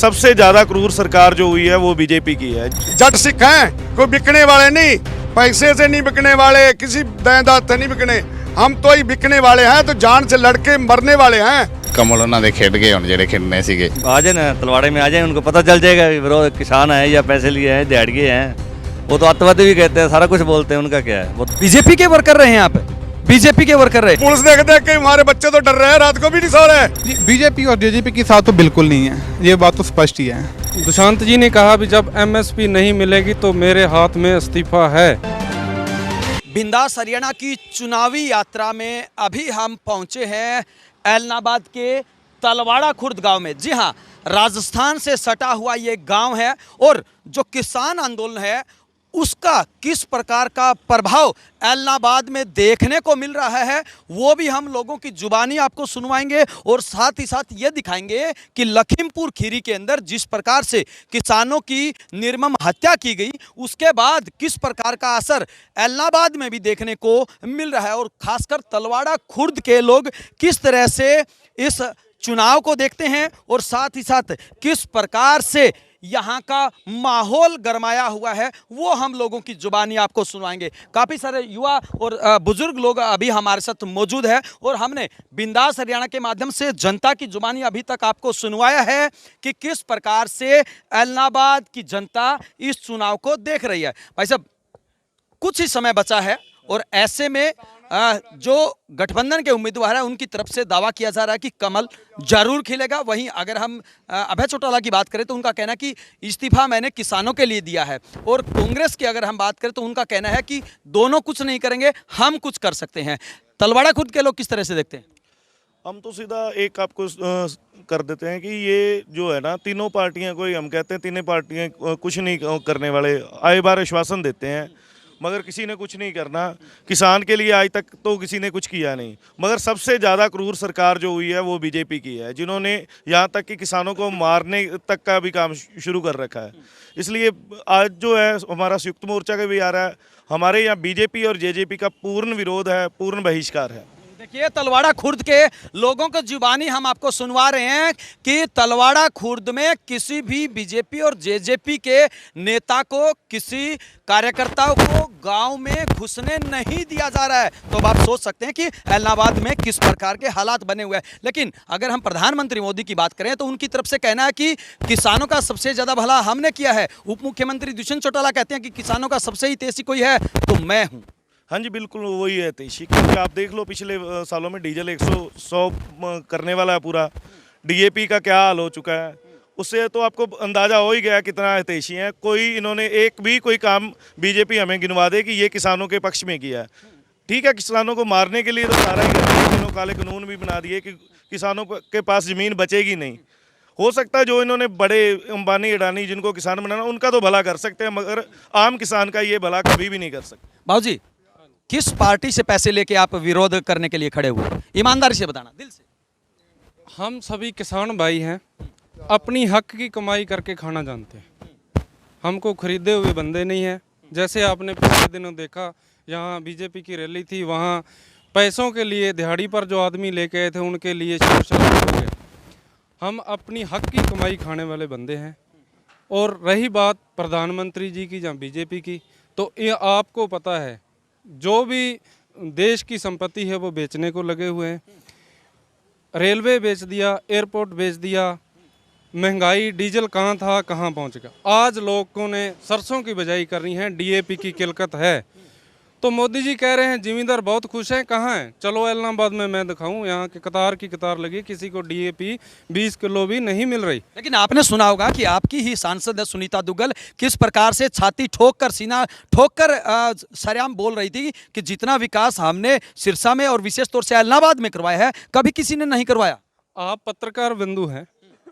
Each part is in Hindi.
सबसे ज्यादा क्रूर सरकार जो हुई है वो बीजेपी की है। जट सिख हैं, कोई बिकने वाले नहीं, पैसे से नहीं बिकने वाले, किसी दायदाद से नहीं बिकने, हम तो ही बिकने वाले हैं, तो जान से लड़के मरने वाले हैं। कमल उन्होंने खेड गए हम जेडे खेडने सीगे आ जाए ना तलवाड़े में आ जाए, उनको पता चल जाएगा विरोध किसान है या पैसे लिए हैं दिहाड़िए हैं। वो तो अत्यावधी भी कहते हैं, सारा कुछ बोलते हैं, उनका क्या है। वो बीजेपी के वर्कर रहे हैं यहाँ पे, बीजेपी के वर्कर रहे। पुलिस देख देख के हमारे बच्चे तो डर रहे हैं, रात को भी नहीं सो रहे। बीजेपी और जेजेपी के साथ तो बिल्कुल नहीं है, ये बात तो स्पष्ट ही है। दुष्यंत जी ने कहा भी जब एमएसपी नहीं मिलेगी तो मेरे हाथ में इस्तीफा है। बिंदास हरियाणा की चुनावी यात्रा में अभी हम पहुंचे हैं ऐलनाबाद के तलवाड़ा खुर्द गांव में। जी हां, राजस्थान से सटा हुआ ये गांव है और जो किसान आंदोलन है उसका किस प्रकार का प्रभाव ऐलनाबाद में देखने को मिल रहा है वो भी हम लोगों की जुबानी आपको सुनवाएंगे और साथ ही साथ ये दिखाएंगे कि लखीमपुर खीरी के अंदर जिस प्रकार से किसानों की निर्मम हत्या की गई उसके बाद किस प्रकार का असर ऐलनाबाद में भी देखने को मिल रहा है और खासकर तलवाड़ा खुर्द के लोग किस तरह से इस चुनाव को देखते हैं और साथ ही साथ किस प्रकार से यहाँ का माहौल गरमाया हुआ है वो हम लोगों की जुबानी आपको सुनवाएंगे। काफ़ी सारे युवा और बुजुर्ग लोग अभी हमारे साथ मौजूद है और हमने बिंदास हरियाणा के माध्यम से जनता की जुबानी अभी तक आपको सुनवाया है कि किस प्रकार से ऐलनाबाद की जनता इस चुनाव को देख रही है। भाई साहब, कुछ ही समय बचा है और ऐसे में जो गठबंधन के उम्मीदवार हैं उनकी तरफ से दावा किया जा रहा है कि कमल जरूर खिलेगा। वहीं अगर हम अभय चौटाला की बात करें तो उनका कहना है कि इस्तीफा मैंने किसानों के लिए दिया है और कांग्रेस की अगर हम बात करें तो उनका कहना है कि दोनों कुछ नहीं करेंगे, हम कुछ कर सकते हैं। तलवाड़ा खुद के लोग किस तरह से देखते हैं? हम तो सीधा एक आपको कर देते हैं कि ये जो है ना तीनों पार्टियां, कोई हम कहते हैं तीनों पार्टियां कुछ नहीं करने वाले, आए बार आश्वासन देते हैं मगर किसी ने कुछ नहीं करना। किसान के लिए आज तक तो किसी ने कुछ किया नहीं, मगर सबसे ज़्यादा क्रूर सरकार जो हुई है वो बीजेपी की है, जिन्होंने यहाँ तक कि किसानों को मारने तक का भी काम शुरू कर रखा है। इसलिए आज जो है हमारा संयुक्त मोर्चा का भी आ रहा है, हमारे यहाँ बीजेपी और जेजेपी का पूर्ण विरोध है, पूर्ण बहिष्कार है। देखिए, तलवाड़ा खुर्द के लोगों को जुबानी हम आपको सुनवा रहे हैं कि तलवाड़ा खुर्द में किसी भी बीजेपी और जेजेपी के नेता को, किसी कार्यकर्ताओं को गांव में घुसने नहीं दिया जा रहा है। तो अब आप सोच सकते हैं कि ऐलनाबाद में किस प्रकार के हालात बने हुए हैं। लेकिन अगर हम प्रधानमंत्री मोदी की बात करें तो उनकी तरफ से कहना है कि किसानों का सबसे ज़्यादा भला हमने किया है। उप मुख्यमंत्री दुष्यंत चौटाला कहते हैं कि किसानों का सबसे हितैषी कोई है तो मैं हूँ। हाँ जी, बिल्कुल वही है हितैषी, क्योंकि आप देख लो पिछले सालों में डीजल 100 करने वाला है पूरा, डीएपी का क्या हाल हो चुका है, उससे तो आपको अंदाज़ा हो ही गया कितना हितैषी है। कोई इन्होंने एक भी कोई काम बीजेपी हमें गिनवा दे कि ये किसानों के पक्ष में किया है। ठीक है, किसानों को मारने के लिए तो सारा ही करते हैं, काले कानून भी बना दिए कि किसानों के पास ज़मीन बचेगी नहीं। हो सकता है जो इन्होंने बड़े अंबानी अडानी जिनको किसान बनाना उनका तो भला कर सकते हैं, मगर आम किसान का ये भला कभी भी नहीं कर सकते। बाबूजी, किस पार्टी से पैसे लेके आप विरोध करने के लिए खड़े हुए? ईमानदारी से बताना, दिल से। हम सभी किसान भाई हैं, अपनी हक की कमाई करके खाना जानते हैं, हमको खरीदे हुए बंदे नहीं हैं। जैसे आपने पिछले दिनों देखा यहाँ बीजेपी की रैली थी, वहाँ पैसों के लिए दिहाड़ी पर जो आदमी लेके आए थे उनके लिए शोर शराबा हो गया। हम अपनी हक की कमाई खाने वाले बंदे हैं। और रही बात प्रधानमंत्री जी की या बीजेपी की, तो ये आपको पता है जो भी देश की संपत्ति है वो बेचने को लगे हुए हैं। रेलवे बेच दिया, एयरपोर्ट बेच दिया, महंगाई, डीजल कहाँ था कहाँ पहुँच गया। आज लोगों ने सरसों की बिजाई करनी है, डीएपी की किल्लत है। तो मोदी जी कह रहे हैं जिमींदार बहुत खुश हैं, कहाँ हैं? चलो ऐलनाबाद में मैं दिखाऊं, यहाँ के कतार की कतार लगी, किसी को डीएपी 20 किलो भी नहीं मिल रही। लेकिन आपने सुना होगा कि आपकी ही सांसद है सुनीता दुग्गल किस प्रकार से छाती ठोक कर, सीना ठोक कर सरेआम बोल रही थी कि जितना विकास हमने सिरसा में और विशेष तौर से ऐलनाबाद में करवाया है कभी किसी ने नहीं करवाया। आप पत्रकार बिंदु हैं,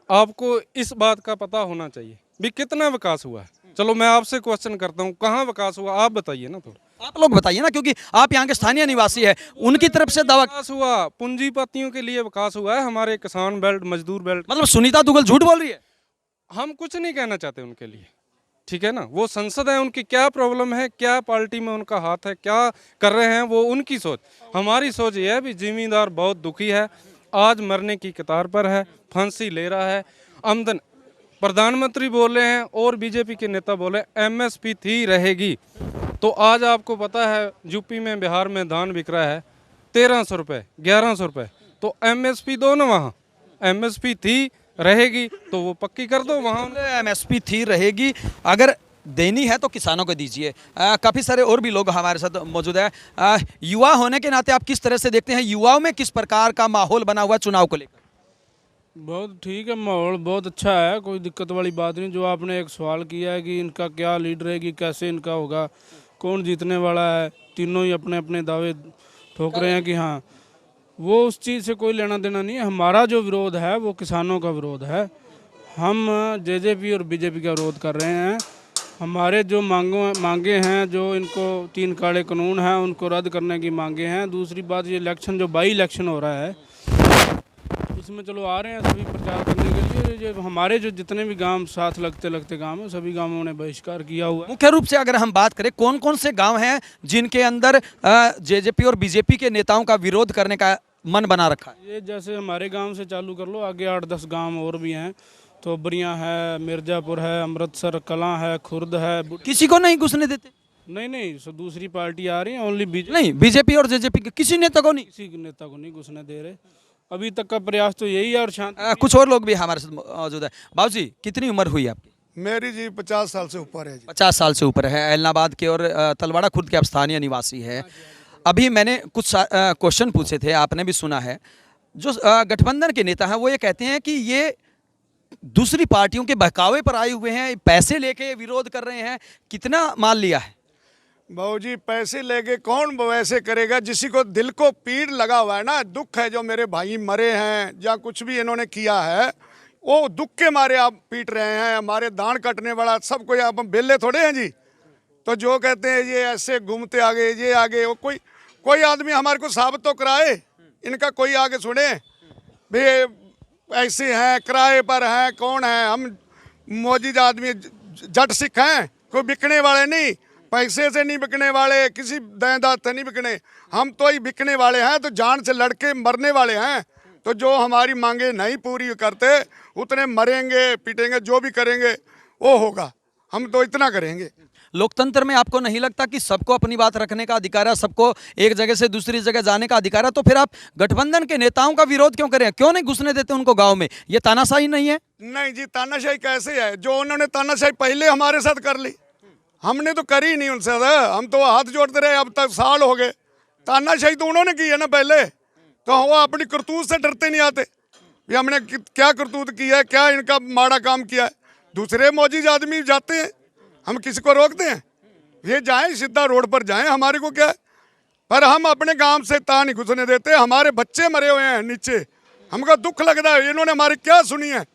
आपको इस बात का पता होना चाहिए भी कितना विकास हुआ है। चलो मैं आपसे क्वेश्चन करता हूँ, कहाँ विकास हुआ आप बताइए ना, थोड़ा आप लोग बताइए ना, क्योंकि आप यहाँ के स्थानीय निवासी है। उनकी तरफ से दावा विकास हुआ, पूंजीपतियों के लिए विकास हुआ है, हमारे किसान बेल्ट, मजदूर बेल्ट। मतलब सुनीता दुग्गल झूठ बोल रही है? हम कुछ नहीं कहना चाहते उनके लिए, ठीक है ना। वो संसद है, उनकी क्या प्रॉब्लम है, क्या पार्टी में उनका हाथ है, क्या कर रहे हैं, वो उनकी सोच। हमारी सोच ये है भी जिम्मेदार बहुत दुखी है, आज मरने की कतार पर है, फांसी ले रहा है, आमदन प्रधानमंत्री बोले हैं और बीजेपी के नेता बोले एमएसपी थी रहेगी। तो आज आपको पता है यूपी में बिहार में धान बिक रहा है 1300 रुपये 1100 रुपये। तो एमएसपी दो ना, वहाँ एमएसपी थी रहेगी तो वो पक्की कर दो। वहाँ एमएसपी थी रहेगी, अगर देनी है तो किसानों को दीजिए। काफ़ी सारे और भी लोग हमारे साथ मौजूद है। युवा होने के नाते आप किस तरह से देखते हैं, युवाओं में किस प्रकार का माहौल बना हुआ चुनाव को लेकर? बहुत ठीक है, माहौल बहुत अच्छा है, कोई दिक्कत वाली बात नहीं। जो आपने एक सवाल किया है कि इनका क्या लीड रहेगी, कैसे इनका होगा, कौन जीतने वाला है, तीनों ही अपने अपने दावे ठोक रहे हैं कि हाँ, वो उस चीज़ से कोई लेना देना नहीं है। हमारा जो विरोध है वो किसानों का विरोध है। हम जेजेपी और बीजेपी का विरोध कर रहे हैं। हमारे जो मांगे हैं, जो इनको 3 काले कानून हैं उनको रद्द करने की मांगे हैं। दूसरी बात, ये इलेक्शन जो बाई इलेक्शन हो रहा है इसमें चलो आ रहे हैं सभी प्रचार करने के लिए। जो हमारे जो जितने भी गांव साथ लगते गांव हैं सभी गांवों ने बहिष्कार किया हुआ है। मुख्य रूप से अगर हम बात करें, कौन कौन से गांव हैं जिनके अंदर जेजेपी और बीजेपी के नेताओं का विरोध करने का मन बना रखा है? ये जैसे हमारे गांव से चालू कर लो, आगे 8-10 गांव और भी हैं। तो बरियाँ है, मिर्ज़ापुर है, अमृतसर कलां है, खुर्द है। किसी को नहीं घुसने देते? नहीं, सो दूसरी पार्टी आ रही है, ओनली नहीं, बीजेपी और जेजेपी के किसी नेता को नहीं? किसी नेता को नहीं घुसने दे रहे। अभी तक का प्रयास तो यही है। और शांत कुछ और लोग भी हमारे साथ मौजूद है। बाबूजी, कितनी उम्र हुई आपकी? मेरी जी 50 साल से ऊपर है जी। 50 साल से ऊपर है। एलनाबाद के और तलवाड़ा खुर्द के आप स्थानीय निवासी है। अभी मैंने कुछ क्वेश्चन पूछे थे, आपने भी सुना है। जो गठबंधन के नेता हैं वो ये कहते हैं कि ये दूसरी पार्टियों के बहकावे पर आए हुए हैं, पैसे लेके विरोध कर रहे हैं। कितना माल लिया है? बाबूजी, पैसे लेके कौन वैसे करेगा? जिसी को दिल को पीड़ लगा हुआ है ना, दुख है, जो मेरे भाई मरे हैं या कुछ भी इन्होंने किया है, वो दुख के मारे आप पीट रहे हैं। हमारे दान कटने वाला सब कोई, आप बेले थोड़े हैं जी। तो जो कहते हैं ये ऐसे घूमते आगे, ये आगे, वो कोई आदमी हमारे को साबित तो कराए, इनका कोई आगे सुने भाई ऐसे हैं, किराए पर हैं, कौन है? हम मौजूद आदमी जट सिख हैं, कोई बिकने वाले नहीं, पैसे से नहीं बिकने वाले, किसी देनदार से नहीं बिकने। हम तो ही बिकने वाले हैं, तो जान से लड़के मरने वाले हैं। तो जो हमारी मांगे नहीं पूरी करते उतने मरेंगे, पीटेंगे, जो भी करेंगे वो होगा। हम तो इतना करेंगे। लोकतंत्र में आपको नहीं लगता कि सबको अपनी बात रखने का अधिकार है, सबको एक जगह से दूसरी जगह जाने का अधिकार है? तो फिर आप गठबंधन के नेताओं का विरोध क्यों करें? क्यों नहीं घुसने देते उनको गांव में? ये तानाशाही नहीं है? नहीं जी, तानाशाही कैसे है? जो उन्होंने तानाशाही पहले हमारे साथ कर ली, हमने तो करी नहीं उनसे। हम तो हाथ जोड़ते रहे, अब तक साल हो गए। तानाशाही तो उन्होंने की है ना पहले, तो वो अपनी करतूत से डरते नहीं आते भी हमने क्या करतूत की है, क्या इनका माड़ा काम किया है। दूसरे मौजूद आदमी जाते हैं, हम किसी को रोकते हैं? ये जाएं सीधा रोड पर जाएं, हमारे को क्या है? पर हम अपने गांव से ता नहीं घुसने देते। हमारे बच्चे मरे हुए हैं नीचे, हमको दुख लगता है। इन्होंने हमारी क्या सुनी है?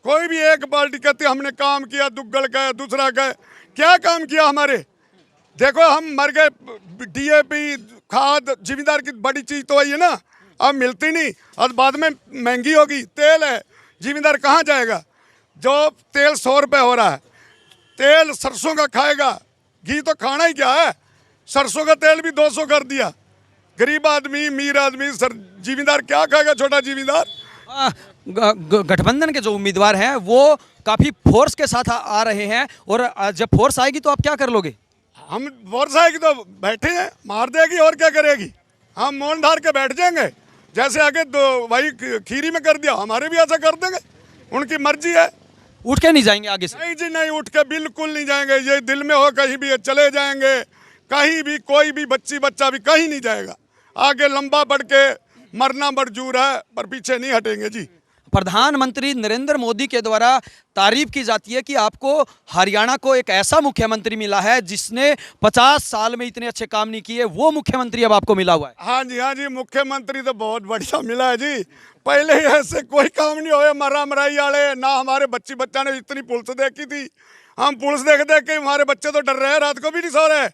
कोई भी एक पार्टी कहती हमने काम किया, दुग्गल का दूसरा का, क्या काम किया हमारे? देखो हम मर गए। डीएपी खाद जिम्मेदार की बड़ी चीज तो है ना, अब मिलती नहीं और बाद में महंगी होगी। तेल है, जिम्मेदार कहाँ जाएगा? जो तेल 100 रुपये हो रहा है, तेल सरसों का खाएगा, घी तो खाना ही क्या है? सरसों का तेल भी 200 कर दिया। गरीब आदमी, अमीर आदमी, जिम्मेदार क्या खाएगा? छोटा जिम्मेदार। गठबंधन के जो उम्मीदवार हैं वो काफी फोर्स के साथ आ रहे हैं, और जब फोर्स आएगी तो आप क्या कर लोगे? हम फोर्स आएगी तो बैठे हैं, मार देगी और क्या करेगी? हम मौन धार के बैठ जाएंगे। जैसे आगे तो भाई खीरी में कर दिया, हमारे भी ऐसा कर देंगे, उनकी मर्जी है। उठ के नहीं जाएंगे आगे से? नहीं जी, नहीं, उठ के बिल्कुल नहीं जाएंगे। ये दिल में हो कहीं भी चले जाएंगे, कहीं भी कोई भी बच्चा भी कहीं नहीं जाएगा। आगे लंबा बढ़ के मरना मंजूर है, पर पीछे नहीं हटेंगे जी। प्रधानमंत्री नरेंद्र मोदी के द्वारा तारीफ की जाती है कि आपको हरियाणा को एक ऐसा मुख्यमंत्री मिला है जिसने 50 साल में इतने अच्छे काम नहीं किए, वो मुख्यमंत्री अब आपको मिला हुआ है। हाँ जी, मुख्यमंत्री तो बहुत बढ़िया मिला है जी। पहले ही ऐसे कोई काम नहीं हुए मरा मराई वाले ना। हमारे बच्चा ने इतनी पुलिस देखी थी, हम पुलिस देख के हमारे बच्चे तो डर रहे हैं, रात को भी नहीं सो रहे।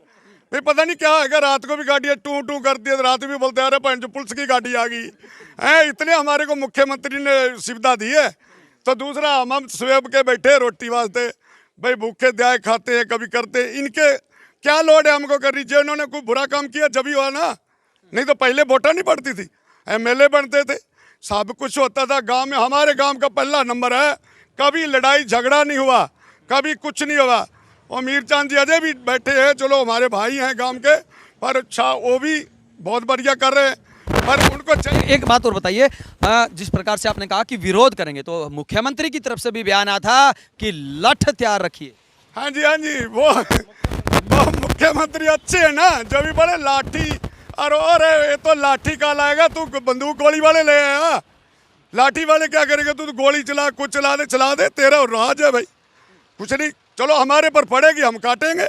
भाई पता नहीं क्या है, रात को भी गाड़ियाँ टू टू करती है, तो रात भी बोलते अरे जो पुलिस की गाड़ी आ गई है। इतने हमारे को मुख्यमंत्री ने सुविधा दी है। तो दूसरा, हम स्वेब के बैठे रोटी वास्ते, भाई भूखे दया खाते हैं, कभी करते। इनके क्या लोड है हमको करनी चाहिए? उन्होंने कोई बुरा काम किया जब ही हुआ ना, नहीं तो पहले वोटा नहीं पड़ती थी, एमएलए बनते थे, सब कुछ होता था गांव में। हमारे गांव का पहला नंबर है कभी लड़ाई झगड़ा नहीं हुआ, कभी कुछ नहीं हुआ। और मीरचंद जी अजय भी बैठे हैं, चलो हमारे भाई हैं गांव के, पर अच्छा वो भी बहुत बढ़िया कर रहे हैं, पर उनको चाहिए। एक बात और बताइए, जिस प्रकार से आपने कहा कि विरोध करेंगे, तो मुख्यमंत्री की तरफ से भी बयान आया था कि लठ तैयार रखिए। हाँ जी, वो मुख्यमंत्री अच्छे हैं ना, जो भी बड़े लाठी और ये तो लाठी का लाएगा, तू बंदूक गोली वाले ले आया, लाठी वाले क्या करेंगे, तू तो गोली चला, कुछ चला दे, तेरा राज है भाई, कुछ नहीं। चलो हमारे पर पड़ेगी, हम काटेंगे,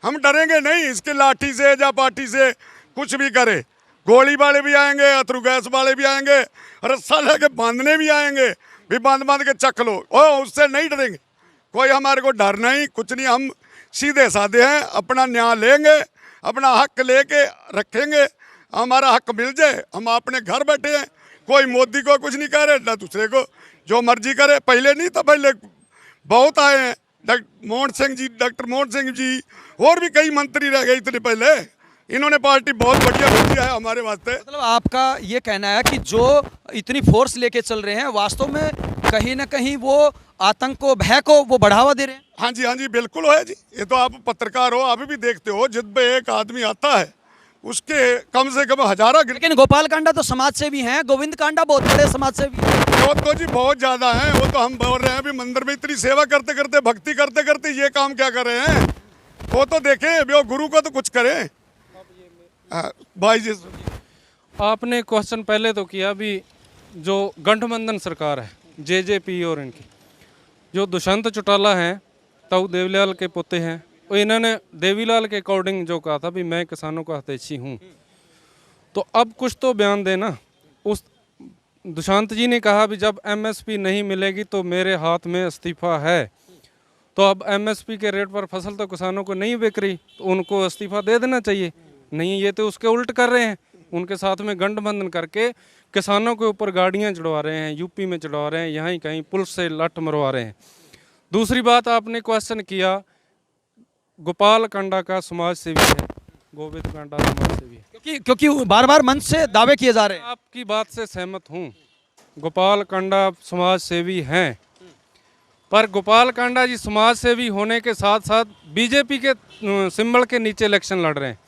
हम डरेंगे नहीं इसके लाठी से या पाठी से, कुछ भी करे। गोली वाले भी आएंगे, अथरू गैस वाले भी आएंगे, रस्सा लेके बांधने भी आएंगे, भी बांध के चख लो, उससे नहीं डरेंगे, कोई हमारे को डर नहीं, कुछ नहीं। हम सीधे साधे हैं, अपना न्याय लेंगे, अपना हक लेके रखेंगे, हमारा हक मिल जाए, हम अपने घर बैठे हैं, कोई मोदी को कुछ नहीं कह रहे, ना दूसरे को, जो मर्जी करे। पहले नहीं था, पहले बहुत आए हैं, डॉक्टर मोहन सिंह जी और भी कई मंत्री रह गए इतने पहले, इन्होंने पार्टी बहुत बढ़िया भेजी है हमारे वास्ते। मतलब आपका ये कहना है कि जो इतनी फोर्स लेके चल रहे हैं, वास्तव में कहीं ना कहीं वो आतंक को, भय को वो बढ़ावा दे रहे हैं। हाँ जी, बिल्कुल है जी। ये तो आप पत्रकार हो, आप भी देखते हो, जिद पे एक आदमी आता है उसके कम से कम हजारों। लेकिन गोपाल कांडा तो समाज सेवी हैं, गोविंद कांडा बहुत बड़े समाज सेवी हैं। वो तो जी बहुत ज्यादा है, वो तो हम बोल रहे हैं अभी मंदिर में इतनी सेवा करते करते, भक्ति करते करते ये काम क्या कर रहे हैं, वो तो देखें, वो गुरु को तो कुछ करें। भाई जी आपने क्वेश्चन पहले तो किया भी, जो गठबंधन सरकार है जेजेपी और इनकी, जो दुष्यंत चौटाला हैं, ताऊ देवीलाल के पोते हैं, और इन्होंने देवीलाल के अकॉर्डिंग जो कहा था भी मैं किसानों का हितैषी हूँ, तो अब कुछ तो बयान देना। उस दुष्यंत जी ने कहा भी जब एमएसपी नहीं मिलेगी तो मेरे हाथ में इस्तीफा है, तो अब एमएसपी के रेट पर फसल तो किसानों को नहीं बिक रही, तो उनको इस्तीफा दे देना चाहिए। नहीं, ये तो उसके उल्ट कर रहे हैं, उनके साथ में गठबंधन करके किसानों के ऊपर गाड़ियां चढ़वा रहे हैं, यूपी में चढ़वा रहे हैं, यहाँ कहीं पुलिस से लठ मरवा रहे हैं। दूसरी बात आपने क्वेश्चन किया, गोपाल कांडा का समाज सेवी है, गोविंद कांडा समाज सेवी है, क्योंकि बार बार मंच से दावे किए जा रहे हैं। आपकी बात से सहमत हूँ, गोपाल कांडा समाज सेवी हैं, पर गोपाल कांडा जी समाज सेवी होने के साथ साथ बीजेपी के सिंबल के नीचे इलेक्शन लड़ रहे हैं।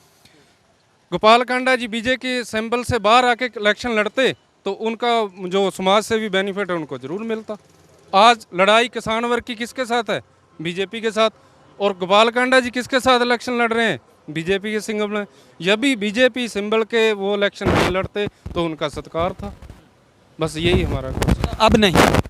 गोपाल कांडा जी बीजेपी के सिंबल से बाहर आके इलेक्शन लड़ते तो उनका जो समाज सेवी बेनिफिट है उनको जरूर मिलता। आज लड़ाई किसान वर्ग की किसके साथ है? बीजेपी के साथ। और गोपाल कांडा जी किसके साथ इलेक्शन लड़ रहे हैं? बीजेपी के सिंबल में। यदि बीजेपी सिंबल के वो इलेक्शन नहीं लड़ते तो उनका सत्कार था। बस यही हमारा क्वेश्चन। अब नहीं,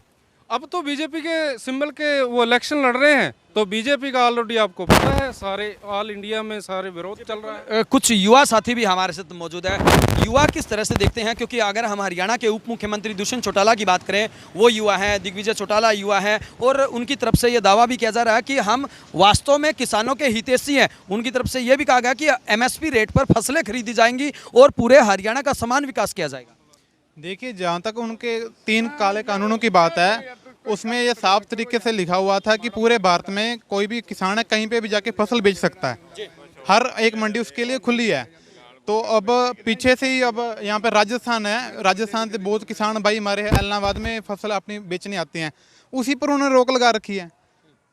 अब तो बीजेपी के सिंबल के वो इलेक्शन लड़ रहे हैं, तो बीजेपी का ऑलरेडी आपको पता है, सारे ऑल इंडिया में सारे विरोध चल रहा है। कुछ युवा साथी भी हमारे साथ मौजूद है। युवा किस तरह से देखते हैं, क्योंकि अगर हम हरियाणा के उप मुख्यमंत्री दुष्यंत चौटाला की बात करें, वो युवा हैं, दिग्विजय चौटाला युवा हैं, और उनकी तरफ से ये दावा भी किया जा रहा है कि हम वास्तव में किसानों के हितैषी हैं। उनकी तरफ से ये भी कहा गया कि एमएसपी रेट पर फसलें खरीदी जाएंगी और पूरे हरियाणा का समान विकास किया जाएगा। देखिए, जहाँ तक उनके 3 काले कानूनों की बात है, उसमें ये साफ तरीके से लिखा हुआ था कि पूरे भारत में कोई भी किसान है कहीं पे भी जाके फसल बेच सकता है, हर एक मंडी उसके लिए खुली है। तो अब पीछे से ही अब यहाँ पे राजस्थान है, राजस्थान से बहुत किसान भाई हमारे इलाहाबाद में फसल अपनी बेचने आते हैं, उसी पर उन्होंने रोक लगा रखी है।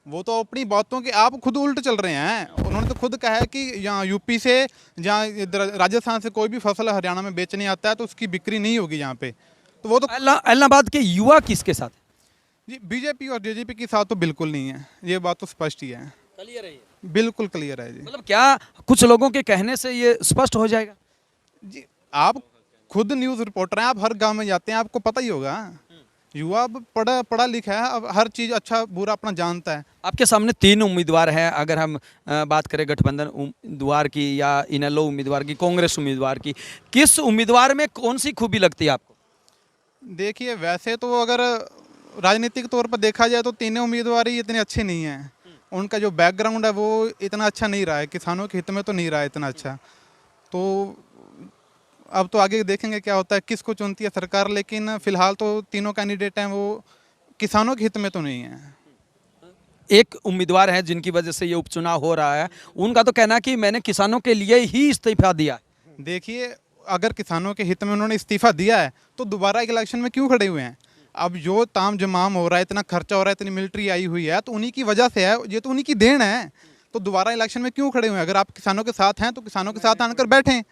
वो तो अपनी बातों के आप खुद उल्ट चल रहे हैं। उन्होंने तो खुद कहा है कि यहाँ यूपी से, जहाँ राजस्थान से कोई भी फसल हरियाणा में बेचने आता है तो उसकी बिक्री नहीं होगी यहाँ पे। तो वो तो इलाहाबाद के युवा किसके साथ? जी, बीजेपी और जेजेपी के साथ तो बिल्कुल नहीं है, ये बात तो स्पष्ट ही है। क्लियर है, बिल्कुल क्लियर है जी। मतलब क्या कुछ लोगों के कहने से ये स्पष्ट हो जाएगा? जी, आप खुद न्यूज़ रिपोर्टर हैं, आप हर गांव में जाते हैं, आपको पता ही होगा। युवा अब पढ़ा लिखा है, अब हर चीज़ अच्छा बुरा अपना जानता है। आपके सामने 3 उम्मीदवार हैं, अगर हम बात करें गठबंधन उम्मीदवार की या इनेलो उम्मीदवार की, कांग्रेस उम्मीदवार की, किस उम्मीदवार में कौन सी खूबी लगती है आपको? देखिए, वैसे तो अगर राजनीतिक तौर पर देखा जाए तो तीनों उम्मीदवार ही इतने अच्छे नहीं हैं। उनका जो बैकग्राउंड है वो इतना अच्छा नहीं रहा है, किसानों के हित में तो नहीं रहा है इतना अच्छा। तो अब तो आगे देखेंगे क्या होता है, किसको चुनती है सरकार, लेकिन फिलहाल तो तीनों कैंडिडेट हैं वो किसानों के हित में तो नहीं है। एक उम्मीदवार है जिनकी वजह से ये उपचुनाव हो रहा है, उनका तो कहना है कि मैंने किसानों के लिए ही इस्तीफा दिया। देखिए, अगर किसानों के हित में उन्होंने इस्तीफा दिया है तो दोबारा एक इलेक्शन में क्यों खड़े हुए हैं? अब जो ताम जमाम हो रहा है, इतना खर्चा हो रहा है, इतनी मिलिट्री आई हुई है, तो उन्हीं की वजह से है, ये तो उन्हीं की देन है। तो दोबारा इलेक्शन में क्यों खड़े हुए हैं? अगर आप किसानों के साथ हैं तो किसानों के साथ आकर बैठें।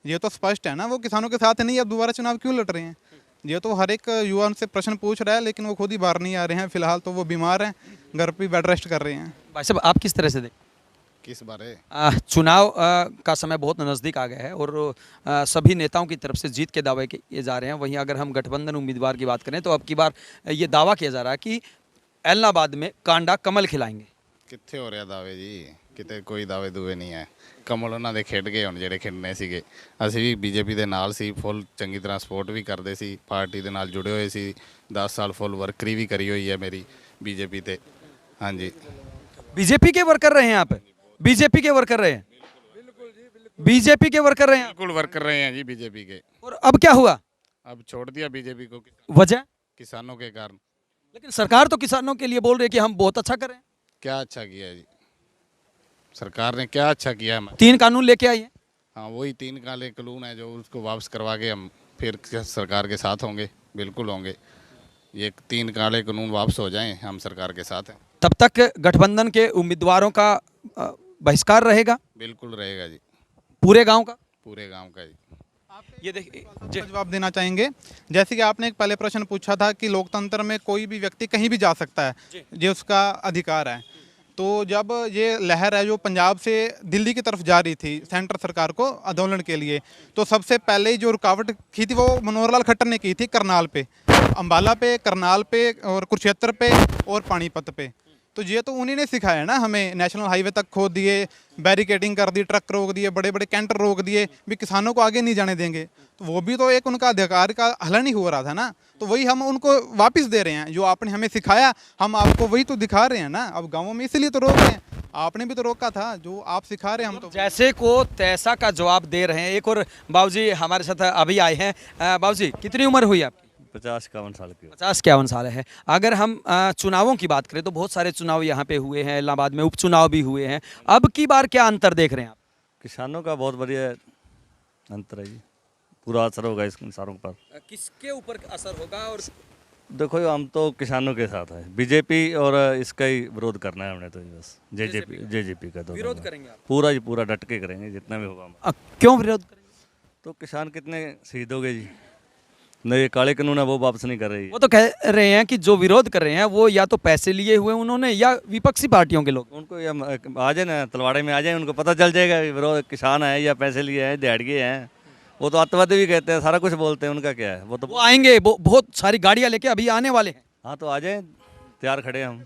ये तो स्पष्ट है ना, वो किसानों के साथ नहीं, अब दोबारा चुनाव क्यों लड़ रहे हैं? ये तो हर एक युवा उनसे प्रश्न पूछ रहा है, लेकिन वो खुद ही बाहर नहीं आ रहे हैं। फिलहाल तो वो बीमार हैं, घर पे बेड रेस्ट कर रहे हैं। भाई साहब, आप किस तरह से देख किस बारे? चुनाव का समय बहुत नज़दीक आ गया है और सभी नेताओं की तरफ से जीत के दावे किए जा रहे हैं। वहीं अगर हम गठबंधन उम्मीदवार की बात करें तो अब की बार ये दावा किया जा रहा है कि एलनाबाद में कांडा कमल खिलाएंगे। ਕਿੱਥੇ ਹੋ ਰਿਹਾ ਦਾਅਵੇ ਜੀ? ਕਿਤੇ ਕੋਈ ਦਾਅਵੇ ਦੂਵੇ ਨਹੀਂ ਹੈ। ਕਮਲ ਉਹਨਾਂ ਦੇ ਖੇਡ ਗਏ ਹੁਣ ਜਿਹੜੇ ਖੇਡਣੇ ਸੀਗੇ। ਅਸੀਂ ਵੀ ਬੀਜੇਪੀ ਦੇ ਨਾਲ ਸੀ, ਫੁੱਲ ਚੰਗੀ ਤਰ੍ਹਾਂ ਸਪੋਰਟ ਵੀ ਕਰਦੇ ਸੀ, ਪਾਰਟੀ ਦੇ ਨਾਲ ਜੁੜੇ ਹੋਏ ਸੀ। 10 ਸਾਲ ਫੁੱਲ ਵਰਕਰੀ ਵੀ ਕਰੀ ਹੋਈ ਹੈ ਮੇਰੀ ਬੀਜੇਪੀ ਤੇ। ਹਾਂਜੀ। बीजेपी के वर्कर रहे हैं आप? बीजेपी के वर्कर रहे हैं? बीजेपी के वर्कर रहे हैं बिल्कुल वर्कर रहे हैं जी बीजेपी के। और अब क्या हुआ? अब छोड़ दिया बीजेपी को वजह? किसानों के कारण। लेकिन सरकार तो किसानों के लिए बोल रही है कि हम बहुत अच्छा कर रहे हैं। क्या अच्छा किया है जी? सरकार ने क्या अच्छा किया है? 3 कानून लेके आई है। हाँ, वही 3 काले कानून है जो उसको वापस करवा के हम फिर सरकार के साथ होंगे। बिल्कुल होंगे। ये 3 काले कानून वापस हो जाएं, हम सरकार के साथ हैं। तब तक गठबंधन के उम्मीदवारों का बहिष्कार रहेगा बिल्कुल रहेगा जी, पूरे गांव का। पूरे गांव का जी। ये देखिए जवाब देना चाहेंगे। जैसे कि आपने एक पहले प्रश्न पूछा था कि लोकतंत्र में कोई भी व्यक्ति कहीं भी जा सकता है, ये उसका अधिकार है। तो जब ये लहर है जो पंजाब से दिल्ली की तरफ जा रही थी सेंटर सरकार को आंदोलन के लिए, तो सबसे पहले जो रुकावट की थी वो मनोहर लाल खट्टर ने की थी करनाल पे, अम्बाला पे, करनाल पे और कुरुक्षेत्र पे और पानीपत पे। तो ये तो उन्हीं ने सिखाया ना हमें। नेशनल हाईवे तक खोद दिए, बैरिकेडिंग कर दी, ट्रक रोक दिए, बड़े बड़े कैंटर रोक दिए, भी किसानों को आगे नहीं जाने देंगे। तो वो भी तो एक उनका अधिकार का हलन ही हो रहा था ना। तो वही हम उनको वापस दे रहे हैं, जो आपने हमें सिखाया हम आपको वही तो दिखा रहे हैं ना। अब गाँवों में इसलिए तो रोक रहे हैं, आपने भी तो रोका था, जो आप सिखा रहे हैं हम तो जैसे को तैसा का जवाब दे रहे हैं। एक और बाबूजी हमारे साथ अभी आए हैं। बाबूजी, कितनी उम्र हुई आपकी? 50-51 साल की। 50-51 साल है। अगर हम चुनावों की बात करें तो बहुत सारे चुनाव यहाँ पे हुए हैं, इलाहाबाद में उपचुनाव भी हुए हैं। अब की बार क्या अंतर देख रहे हैं आप? किसानों का बहुत बढ़िया अंतर है जी, पूरा असर होगा इस किसानों पर। किसके ऊपर असर होगा? और देखो हम तो किसानों के साथ है, बीजेपी और इसका ही विरोध करना है हमने तो जी बस। जेजेपी का तो विरोध करेंगे आप? पूरा जी पूरा डट के करेंगे जितना भी होगा। क्यों विरोध करेंगे? तो किसान कितने शहीद हो गए जी, नहीं काले कानून है वो वापस नहीं कर रही। वो तो कह रहे हैं कि जो विरोध कर रहे हैं वो या तो पैसे लिए हुए उन्होंने या विपक्षी पार्टियों के लोग। उनको या आ जाए ना तलवाड़े में आ जाए, उनको पता चल जाएगा विरोध किसान है या पैसे लिए हैं, दिहाड़िए हैं। वो तो आतंकवादी भी कहते हैं, सारा कुछ बोलते हैं, उनका क्या है? वो तो वो आएंगे, वो बहुत सारी गाड़ियां लेके अभी आने वाले हैं। हाँ तो आ जाए, तैयार खड़े हम।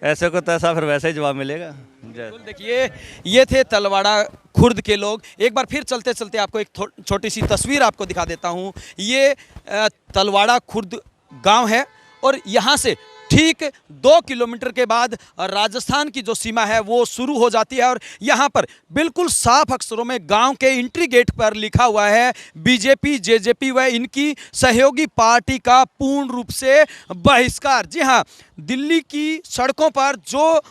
ऐसे को तैसा फिर वैसे ही जवाब मिलेगा। बिल्कुल। देखिए ये थे तलवाड़ा खुर्द के लोग। एक बार फिर चलते चलते आपको एक छोटी सी तस्वीर आपको दिखा देता हूँ। ये तलवाड़ा खुर्द गांव है और यहाँ से ठीक 2 किलोमीटर के बाद राजस्थान की जो सीमा है वो शुरू हो जाती है। और यहाँ पर बिल्कुल साफ अक्षरों में गांव के एंट्री गेट पर लिखा हुआ है बीजेपी, जेजेपी व इनकी सहयोगी पार्टी का पूर्ण रूप से बहिष्कार। जी हाँ, दिल्ली की सड़कों पर जो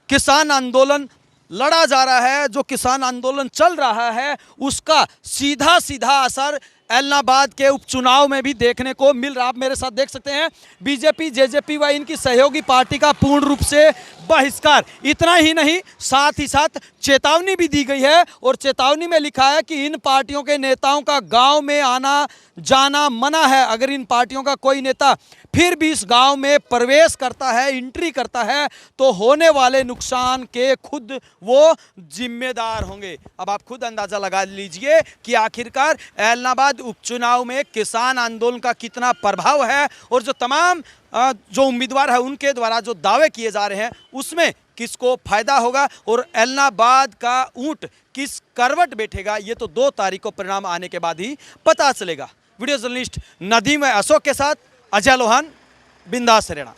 किसान आंदोलन लड़ा जा रहा है, जो किसान आंदोलन चल रहा है, उसका सीधा सीधा असर एलनाबाद के उपचुनाव में भी देखने को मिल रहा। आप मेरे साथ देख सकते हैं बीजेपी, जेजेपी व इनकी सहयोगी पार्टी का पूर्ण रूप से बहिष्कार। इतना ही नहीं, साथ ही साथ चेतावनी भी दी गई है और चेतावनी में लिखा है कि इन पार्टियों के नेताओं का गांव में आना जाना मना है। अगर इन पार्टियों का कोई नेता फिर भी इस गांव में प्रवेश करता है, एंट्री करता है, तो होने वाले नुकसान के खुद वो जिम्मेदार होंगे। अब आप खुद अंदाजा लगा लीजिए कि आखिरकार एलनाबाद उपचुनाव में किसान आंदोलन का कितना प्रभाव है और जो तमाम जो उम्मीदवार है उनके द्वारा जो दावे किए जा रहे हैं उसमें किसको फायदा होगा और एलनाबाद का ऊंट किस करवट बैठेगा, ये तो 2 तारीख को परिणाम आने के बाद ही पता चलेगा। वीडियो जर्नलिस्ट नदीम व अशोक के साथ अजय लोहान, बिंदास हरियाणा।